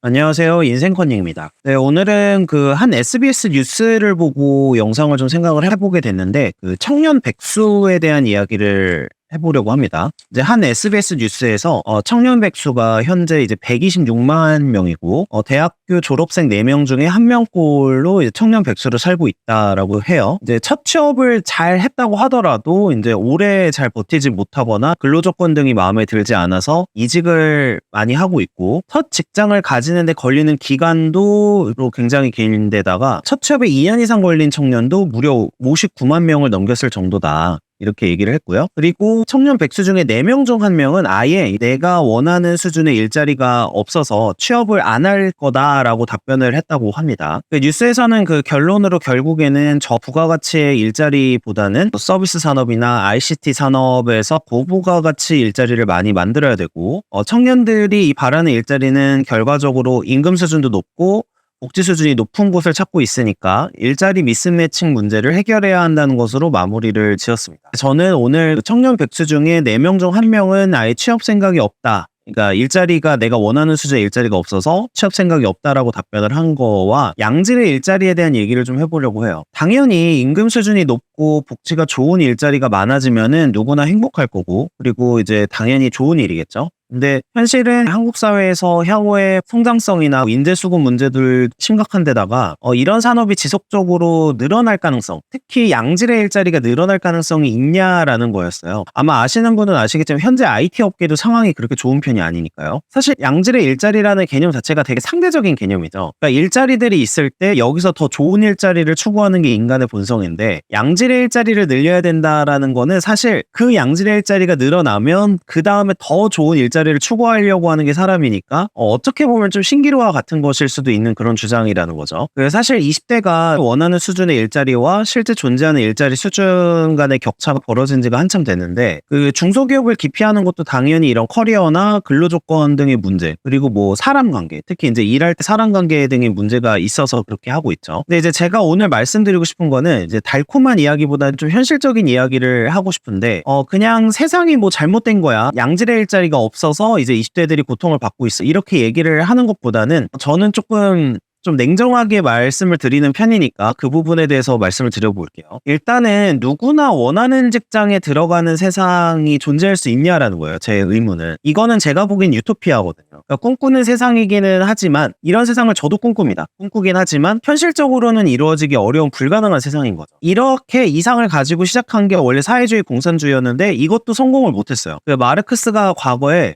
안녕하세요. 인생컨닝입니다. 네, 오늘은 한 SBS 뉴스를 보고 영상을 좀 생각을 해보게 됐는데, 청년 백수에 대한 이야기를 해보려고 합니다. 이제 한 SBS 뉴스에서 청년 백수가 현재 이제 126만 명이고, 대학교 졸업생 4명 중에 1명꼴로 청년 백수로 살고 있다라고 해요. 이제 첫 취업을 잘 했다고 하더라도 이제 오래 잘 버티지 못하거나 근로조건 등이 마음에 들지 않아서 이직을 많이 하고 있고, 첫 직장을 가지는데 걸리는 기간도 굉장히 긴데다가 첫 취업에 2년 이상 걸린 청년도 무려 59만 명을 넘겼을 정도다. 이렇게 얘기를 했고요. 그리고 청년 백수 중에 4명 중 1명은 아예 내가 원하는 수준의 일자리가 없어서 취업을 안 할 거다라고 답변을 했다고 합니다. 뉴스에서는 결론으로 결국에는 저부가가치의 일자리보다는 서비스 산업이나 ICT 산업에서 고부가가치 일자리를 많이 만들어야 되고, 청년들이 바라는 일자리는 결과적으로 임금 수준도 높고 복지 수준이 높은 곳을 찾고 있으니까 일자리 미스매칭 문제를 해결해야 한다는 것으로 마무리를 지었습니다. 저는 오늘 청년 백수 중에 4명 중 1명은 아예 취업 생각이 없다. 그러니까 일자리가 내가 원하는 수준의 일자리가 없어서 취업 생각이 없다라고 답변을 한 거와 양질의 일자리에 대한 얘기를 좀 해보려고 해요. 당연히 임금 수준이 높고 복지가 좋은 일자리가 많아지면은 누구나 행복할 거고, 그리고 이제 당연히 좋은 일이겠죠. 근데 현실은 한국 사회에서 향후의 성장성이나 인재 수급 문제들 심각한 데다가 이런 산업이 지속적으로 늘어날 가능성, 특히 양질의 일자리가 늘어날 가능성이 있냐라는 거였어요. 아마 아시는 분은 아시겠지만 현재 IT 업계도 상황이 그렇게 좋은 편이 아니니까요. 사실 양질의 일자리라는 개념 자체가 되게 상대적인 개념이죠. 그러니까 일자리들이 있을 때 여기서 더 좋은 일자리를 추구하는 게 인간의 본성인데, 양질의 일자리를 늘려야 된다라는 거는 사실 그 양질의 일자리가 늘어나면 그 다음에 더 좋은 일자리를 추구하려고 하는 게 사람이니까 어떻게 보면 좀 신기루와 같은 것일 수도 있는 그런 주장이라는 거죠. 사실 20대가 원하는 수준의 일자리와 실제 존재하는 일자리 수준 간의 격차가 벌어진 지가 한참 됐는데, 중소기업을 기피하는 것도 당연히 이런 커리어나 근로조건 등의 문제, 그리고 뭐 사람 관계, 특히 이제 일할 때 사람 관계 등의 문제가 있어서 그렇게 하고 있죠. 근데 이제 제가 오늘 말씀드리고 싶은 거는 이제 달콤한 이야기보다는 좀 현실적인 이야기를 하고 싶은데, 그냥 세상이 뭐 잘못된 거야, 양질의 일자리가 없어서 이제 20대들이 고통을 받고 있어, 이렇게 얘기를 하는 것보다는 저는 조금 좀 냉정하게 말씀을 드리는 편이니까 그 부분에 대해서 말씀을 드려볼게요. 일단은 누구나 원하는 직장에 들어가는 세상이 존재할 수 있냐라는 거예요. 제 의문은. 이거는 제가 보기엔 유토피아거든요. 그러니까 꿈꾸는 세상이기는 하지만, 이런 세상을 저도 꿈꿉니다. 꿈꾸긴 하지만 현실적으로는 이루어지기 어려운 불가능한 세상인 거죠. 이렇게 이상을 가지고 시작한 게 원래 사회주의 공산주의였는데 이것도 성공을 못했어요. 마르크스가 과거에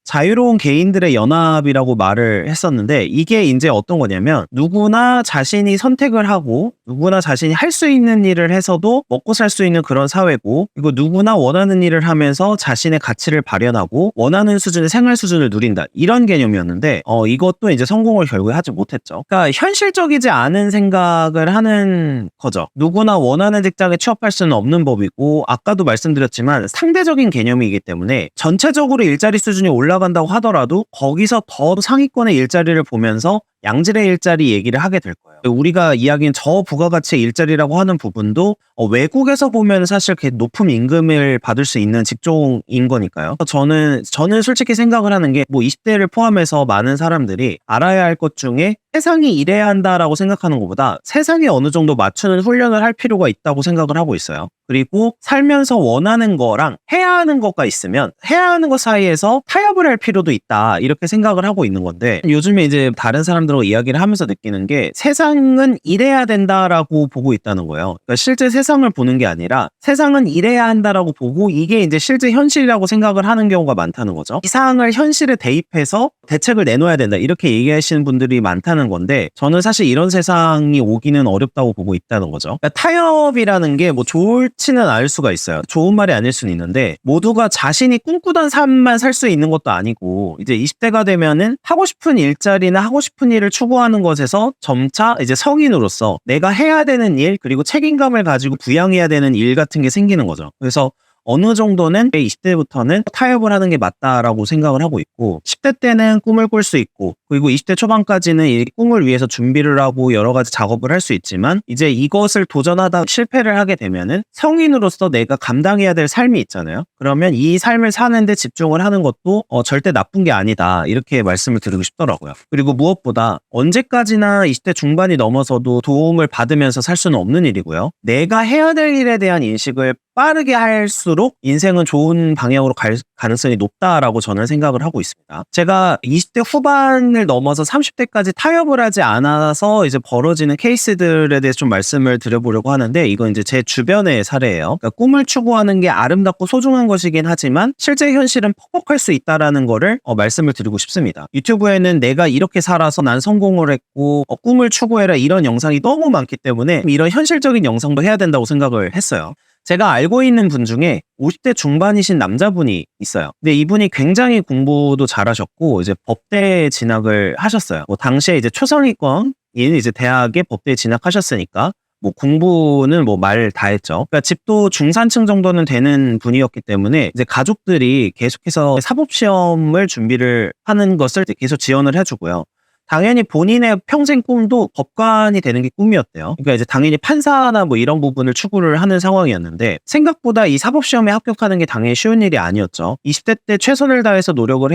자유로운 개인들의 연합이라고 말을 했었는데, 이게 이제 어떤 거냐면 누구나 자신이 선택을 하고 누구나 자신이 할 수 있는 일을 해서도 먹고 살 수 있는 그런 사회고, 그리고 누구나 원하는 일을 하면서 자신의 가치를 발현하고 원하는 수준의 생활 수준을 누린다, 이런 개념이었는데 이것도 이제 성공을 결국에 하지 못했죠. 그러니까 현실적이지 않은 생각을 하는 거죠. 누구나 원하는 직장에 취업할 수는 없는 법이고, 아까도 말씀드렸지만 상대적인 개념이기 때문에 전체적으로 일자리 수준이 올라간다고 하더라도 거기서 더 상위권의 일자리를 보면서 양질의 일자리 얘기를 하게 될 거예요. 우리가 이야기한 저부가가치의 일자리라고 하는 부분도 외국에서 보면 사실 높은 임금을 받을 수 있는 직종인 거니까요. 저는 솔직히 생각을 하는 게, 뭐 20대를 포함해서 많은 사람들이 알아야 할 것 중에 세상이 이래야 한다라고 생각하는 것보다 세상에 어느 정도 맞추는 훈련을 할 필요가 있다고 생각을 하고 있어요. 그리고 살면서 원하는 거랑 해야 하는 것가 있으면 해야 하는 것 사이에서 타협을 할 필요도 있다, 이렇게 생각을 하고 있는 건데, 요즘에 이제 다른 사람들하고 이야기를 하면서 느끼는 게 세상은 이래야 된다라고 보고 있다는 거예요. 그러니까 실제 세상을 보는 게 아니라 세상은 이래야 한다라고 보고 이게 이제 실제 현실이라고 생각을 하는 경우가 많다는 거죠. 이 사항을 현실에 대입해서 대책을 내놓아야 된다, 이렇게 얘기하시는 분들이 많다는 건데, 저는 사실 이런 세상이 오기는 어렵다고 보고 있다는 거죠. 그러니까 타협이라는 게 뭐 좋지는 않을 수가 있어요. 좋은 말이 아닐 수는 있는데, 모두가 자신이 꿈꾸던 삶만 살 수 있는 것도 아니고, 이제 20대가 되면은 하고 싶은 일자리나 하고 싶은 일을 추구하는 것에서 점차 이제 성인으로서 내가 해야 되는 일, 그리고 책임감을 가지고 부양해야 되는 일 같은 게 생기는 거죠. 그래서 어느 정도는 20대부터는 타협을 하는 게 맞다라고 생각을 하고 있고, 10대 때는 꿈을 꿀 수 있고, 그리고 20대 초반까지는 이 꿈을 위해서 준비를 하고 여러 가지 작업을 할 수 있지만 이제 이것을 도전하다 실패를 하게 되면은 성인으로서 내가 감당해야 될 삶이 있잖아요. 그러면 이 삶을 사는데 집중을 하는 것도 절대 나쁜 게 아니다. 이렇게 말씀을 드리고 싶더라고요. 그리고 무엇보다 언제까지나 20대 중반이 넘어서도 도움을 받으면서 살 수는 없는 일이고요. 내가 해야 될 일에 대한 인식을 빠르게 할수록 인생은 좋은 방향으로 갈 가능성이 높다라고 저는 생각을 하고 있습니다. 제가 20대 후반을 넘어서 30대까지 타협을 하지 않아서 이제 벌어지는 케이스들에 대해서 좀 말씀을 드려보려고 하는데, 이건 이제 제 주변의 사례예요. 그러니까 꿈을 추구하는 게 아름답고 소중한 것이긴 하지만 실제 현실은 퍽퍽할 수 있다라는 거를 말씀을 드리고 싶습니다. 유튜브에는 내가 이렇게 살아서 난 성공을 했고 꿈을 추구해라 이런 영상이 너무 많기 때문에 이런 현실적인 영상도 해야 된다고 생각을 했어요. 제가 알고 있는 분 중에 50대 중반이신 남자분이 있어요. 근데 이분이 굉장히 공부도 잘하셨고 이제 법대에 진학을 하셨어요. 당시에 이제 초상위권인 이제 대학에 법대에 진학하셨으니까 공부는 말 다 했죠. 그러니까 집도 중산층 정도는 되는 분이었기 때문에 이제 가족들이 계속해서 사법시험을 준비를 하는 것을 계속 지원을 해주고요. 당연히 본인의 평생 꿈도 법관이 되는 게 꿈이었대요. 그러니까 이제 당연히 판사나 이런 부분을 추구를 하는 상황이었는데, 생각보다 이 사법시험에 합격하는 게 당연히 쉬운 일이 아니었죠. 20대 때 최선을 다해서 노력을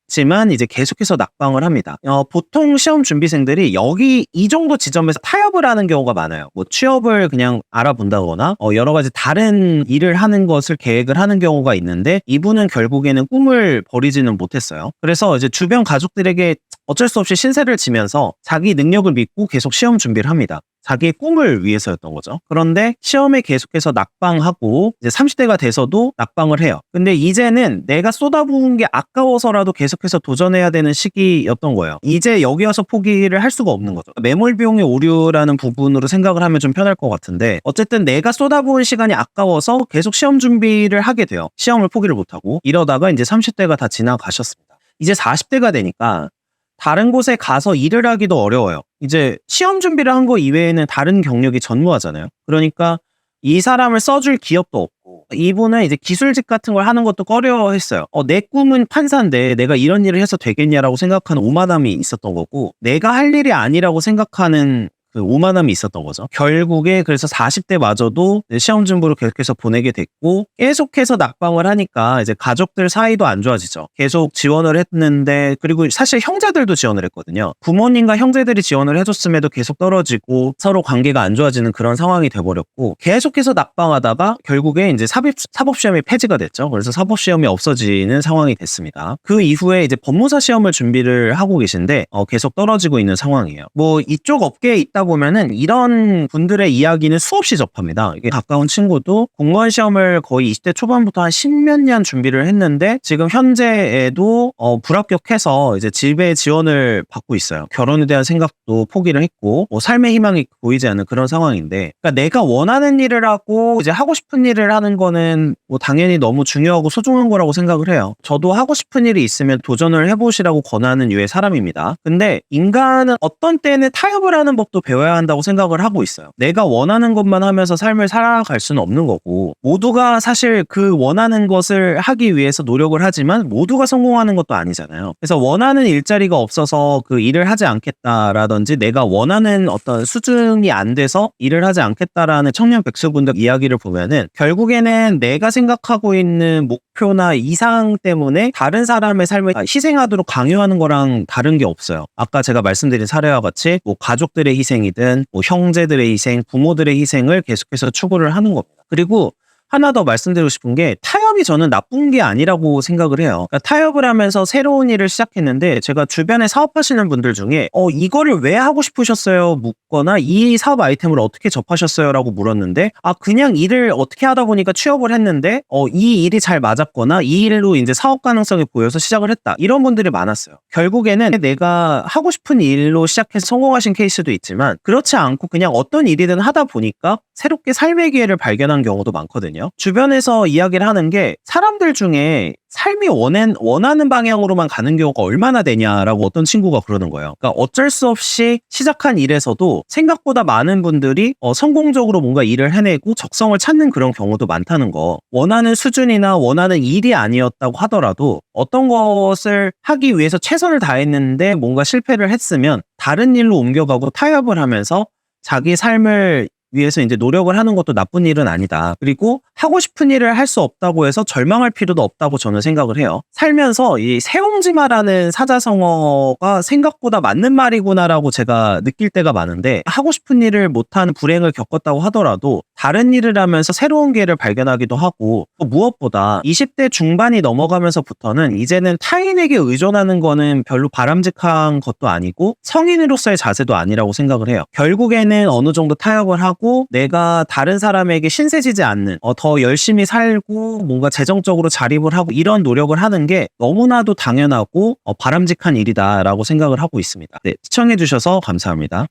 했지만 이제 계속해서 낙방을 합니다. 보통 시험 준비생들이 이 정도 지점에서 타협을 하는 경우가 많아요. 취업을 그냥 알아본다거나 여러 가지 다른 일을 하는 것을 계획을 하는 경우가 있는데, 이분은 결국에는 꿈을 버리지는 못했어요. 그래서 이제 주변 가족들에게 어쩔 수 없이 신세를 지면서 자기 능력을 믿고 계속 시험 준비를 합니다. 자기의 꿈을 위해서였던 거죠. 그런데 시험에 계속해서 낙방하고 이제 30대가 돼서도 낙방을 해요. 근데 이제는 내가 쏟아부은 게 아까워서라도 계속해서 도전해야 되는 시기였던 거예요. 이제 여기 와서 포기를 할 수가 없는 거죠. 매몰 비용의 오류라는 부분으로 생각을 하면 좀 편할 것 같은데, 어쨌든 내가 쏟아부은 시간이 아까워서 계속 시험 준비를 하게 돼요. 시험을 포기를 못하고. 이러다가 이제 30대가 다 지나가셨습니다. 이제 40대가 되니까 다른 곳에 가서 일을 하기도 어려워요. 이제 시험 준비를 한 거 이외에는 다른 경력이 전무하잖아요. 그러니까 이 사람을 써줄 기업도 없고, 이분은 이제 기술직 같은 걸 하는 것도 꺼려했어요. 내 꿈은 판사인데 내가 이런 일을 해서 되겠냐라고 생각하는 오만함이 있었던 거고, 내가 할 일이 아니라고 생각하는 그 오만함이 있었던 거죠. 결국에 그래서 40대마저도 시험 준비를 계속해서 보내게 됐고, 계속해서 낙방을 하니까 이제 가족들 사이도 안 좋아지죠. 계속 지원을 했는데, 그리고 사실 형제들도 지원을 했거든요. 부모님과 형제들이 지원을 해줬음에도 계속 떨어지고 서로 관계가 안 좋아지는 그런 상황이 돼버렸고, 계속해서 낙방하다가 결국에 이제 사법시험이 폐지가 됐죠. 그래서 사법시험이 없어지는 상황이 됐습니다. 그 이후에 이제 법무사 시험을 준비를 하고 계신데 계속 떨어지고 있는 상황이에요. 이쪽 업계에 있다 보면은 이런 분들의 이야기는 수없이 접합니다. 이게 가까운 친구도 공무원 시험을 거의 20대 초반부터 한 10몇 년 준비를 했는데 지금 현재에도 불합격해서 이제 집에 지원을 받고 있어요. 결혼에 대한 생각도 포기를 했고 삶의 희망이 보이지 않는 그런 상황인데, 그러니까 내가 원하는 일을 하고 이제 하고 싶은 일을 하는 거는 당연히 너무 중요하고 소중한 거라고 생각을 해요. 저도 하고 싶은 일이 있으면 도전을 해보시라고 권하는 유의 사람입니다. 근데 인간은 어떤 때는 타협을 하는 법도 배워야 한다고 생각을 하고 있어요. 내가 원하는 것만 하면서 삶을 살아갈 수는 없는 거고, 모두가 사실 그 원하는 것을 하기 위해서 노력을 하지만 모두가 성공하는 것도 아니잖아요. 그래서 원하는 일자리가 없어서 그 일을 하지 않겠다라든지, 내가 원하는 어떤 수준이 안 돼서 일을 하지 않겠다라는 청년 백수분들 이야기를 보면은 결국에는 내가 생각하고 있는 목표나 이상 때문에 다른 사람의 삶을 희생하도록 강요하는 거랑 다른 게 없어요. 아까 제가 말씀드린 사례와 같이 가족들의 희생이든 형제들의 희생, 부모들의 희생을 계속해서 추구를 하는 겁니다. 그리고 하나 더 말씀드리고 싶은 게, 타협이 저는 나쁜 게 아니라고 생각을 해요. 그러니까 타협을 하면서 새로운 일을 시작했는데, 제가 주변에 사업하시는 분들 중에 이거를 왜 하고 싶으셨어요? 묻거나 이 사업 아이템을 어떻게 접하셨어요? 라고 물었는데, 그냥 일을 어떻게 하다 보니까 취업을 했는데 이 일이 잘 맞았거나 이 일로 이제 사업 가능성이 보여서 시작을 했다. 이런 분들이 많았어요. 결국에는 내가 하고 싶은 일로 시작해서 성공하신 케이스도 있지만, 그렇지 않고 그냥 어떤 일이든 하다 보니까 새롭게 삶의 기회를 발견한 경우도 많거든요. 주변에서 이야기를 하는 게 근데 사람들 중에 삶이 원하는 방향으로만 가는 경우가 얼마나 되냐라고 어떤 친구가 그러는 거예요. 그러니까 어쩔 수 없이 시작한 일에서도 생각보다 많은 분들이 성공적으로 뭔가 일을 해내고 적성을 찾는 그런 경우도 많다는 거. 원하는 수준이나 원하는 일이 아니었다고 하더라도 어떤 것을 하기 위해서 최선을 다했는데 뭔가 실패를 했으면 다른 일로 옮겨가고 타협을 하면서 자기 삶을 위해서 이제 노력을 하는 것도 나쁜 일은 아니다. 그리고 하고 싶은 일을 할 수 없다고 해서 절망할 필요도 없다고 저는 생각을 해요. 살면서 이 세옹지마라는 사자성어가 생각보다 맞는 말이구나라고 제가 느낄 때가 많은데, 하고 싶은 일을 못하는 불행을 겪었다고 하더라도 다른 일을 하면서 새로운 기회를 발견하기도 하고, 또 무엇보다 20대 중반이 넘어가면서부터는 이제는 타인에게 의존하는 거는 별로 바람직한 것도 아니고 성인으로서의 자세도 아니라고 생각을 해요. 결국에는 어느 정도 타협을 하고 내가 다른 사람에게 신세지지 않는 더 열심히 살고 뭔가 재정적으로 자립을 하고 이런 노력을 하는 게 너무나도 당연하고 바람직한 일이다라고 생각을 하고 있습니다. 네, 시청해주셔서 감사합니다.